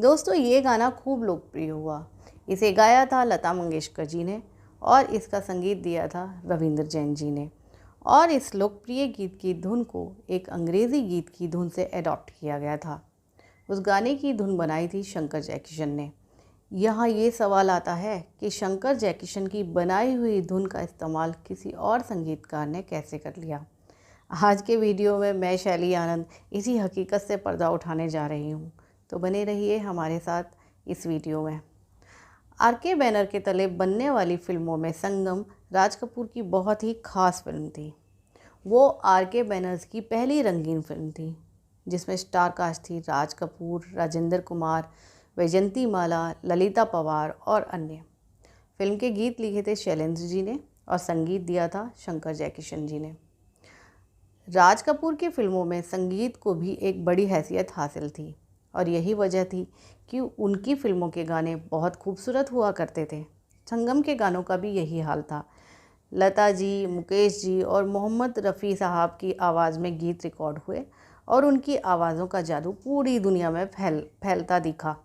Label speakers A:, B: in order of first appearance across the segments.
A: दोस्तों, ये गाना खूब लोकप्रिय हुआ। इसे गाया था लता मंगेशकर जी ने और इसका संगीत दिया था रविंद्र जैन जी ने। और इस लोकप्रिय गीत की धुन को एक अंग्रेज़ी गीत की धुन से एडॉप्ट किया गया था। उस गाने की धुन बनाई थी शंकर जयकिशन ने। यहाँ ये सवाल आता है कि शंकर जयकिशन की बनाई हुई धुन का इस्तेमाल किसी और संगीतकार ने कैसे कर लिया। आज के वीडियो में मैं शैली आनंद इसी हकीकत से पर्दा उठाने जा रही हूँ, तो बने रहिए हमारे साथ इस वीडियो में। आर.के. बैनर के तले बनने वाली फिल्मों में संगम राज कपूर की बहुत ही खास फिल्म थी। वो आर.के. बैनर्स की पहली रंगीन फिल्म थी जिसमें स्टार कास्ट थी राज कपूर, राजेंद्र कुमार, वैजंती माला, ललिता पवार और अन्य। फिल्म के गीत लिखे थे शैलेंद्र जी ने और संगीत दिया था शंकर जयकिशन जी ने। राज कपूर की फिल्मों में संगीत को भी एक बड़ी हैसियत हासिल थी और यही वजह थी कि उनकी फिल्मों के गाने बहुत खूबसूरत हुआ करते थे। संगम के गानों का भी यही हाल था। लता जी, मुकेश जी और मोहम्मद रफ़ी साहब की आवाज़ में गीत रिकॉर्ड हुए और उनकी आवाज़ों का जादू पूरी दुनिया में फैलता दिखा।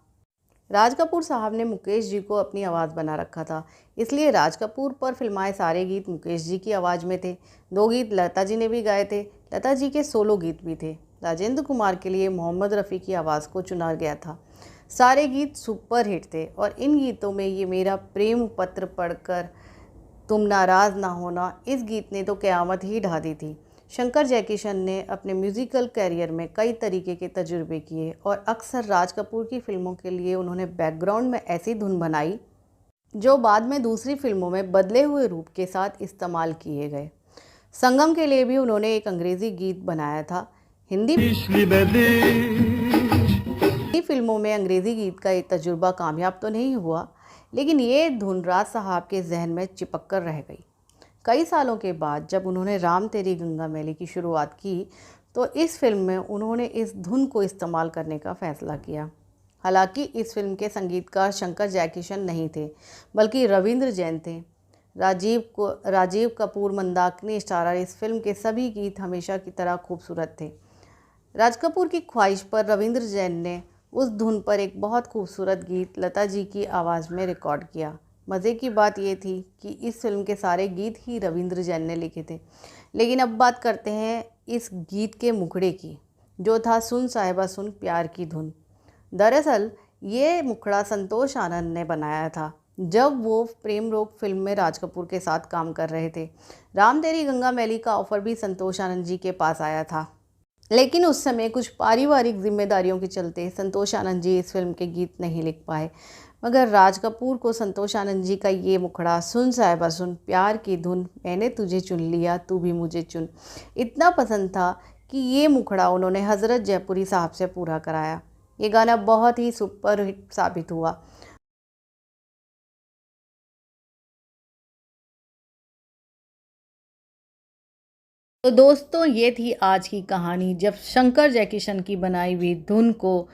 A: राज कपूर साहब ने मुकेश जी को अपनी आवाज़ बना रखा था, इसलिए राज कपूर पर फिल्माए सारे गीत मुकेश जी की आवाज़ में थे। 2 गीत लता जी ने भी गाए थे। लता जी के सोलो गीत भी थे। राजेंद्र कुमार के लिए मोहम्मद रफ़ी की आवाज़ को चुना गया था। सारे गीत सुपर हिट थे और इन गीतों में ये मेरा प्रेम पत्र पढ़कर तुम नाराज़ ना होना, इस गीत ने तो क़यामत ही ढा दी थी। शंकर जयकिशन ने अपने म्यूज़िकल कैरियर में कई तरीके के तजुर्बे किए और अक्सर राज कपूर की फिल्मों के लिए उन्होंने बैकग्राउंड में ऐसी धुन बनाई जो बाद में दूसरी फिल्मों में बदले हुए रूप के साथ इस्तेमाल किए गए। संगम के लिए भी उन्होंने एक अंग्रेज़ी गीत बनाया था। हिंदी फिल्मों में अंग्रेज़ी गीत का ये तजुर्बा कामयाब तो नहीं हुआ, लेकिन ये धुन राज साहब के जहन में चिपक कर रह गई। कई सालों के बाद जब उन्होंने राम तेरी गंगा मैली की शुरुआत की, तो इस फिल्म में उन्होंने इस धुन को इस्तेमाल करने का फ़ैसला किया। हालांकि इस फिल्म के संगीतकार शंकर जयकिशन नहीं थे, बल्कि रविंद्र जैन थे। राजीव कपूर मंदाकिनी स्टारर इस फिल्म के सभी गीत हमेशा की तरह खूबसूरत थे। राज कपूर की ख्वाहिश पर रविंद्र जैन ने उस धुन पर एक बहुत खूबसूरत गीत लता जी की आवाज़ में रिकॉर्ड किया। मज़े की बात ये थी कि इस फिल्म के सारे गीत ही रविंद्र जैन ने लिखे थे। लेकिन अब बात करते हैं इस गीत के मुखड़े की, जो था सुन साहिबा सुन प्यार की धुन। दरअसल ये मुखड़ा संतोष आनंद ने बनाया था जब वो प्रेम रोग फिल्म में राज कपूर के साथ काम कर रहे थे। राम तेरी गंगा मैली का ऑफ़र भी संतोष आनंद जी के पास आया था, लेकिन उस समय कुछ पारिवारिक जिम्मेदारियों के चलते संतोष आनंद जी इस फिल्म के गीत नहीं लिख पाए। मगर राज कपूर को संतोष आनंद जी का ये मुखड़ा सुन साहिबा सुन प्यार की धुन मैंने तुझे चुन लिया तू भी मुझे चुन इतना पसंद था कि ये मुखड़ा उन्होंने हज़रत जयपुरी साहब से पूरा कराया। ये गाना बहुत ही सुपर हिट साबित हुआ। तो दोस्तों, ये थी आज की कहानी जब शंकर जयकिशन की बनाई हुई धुन को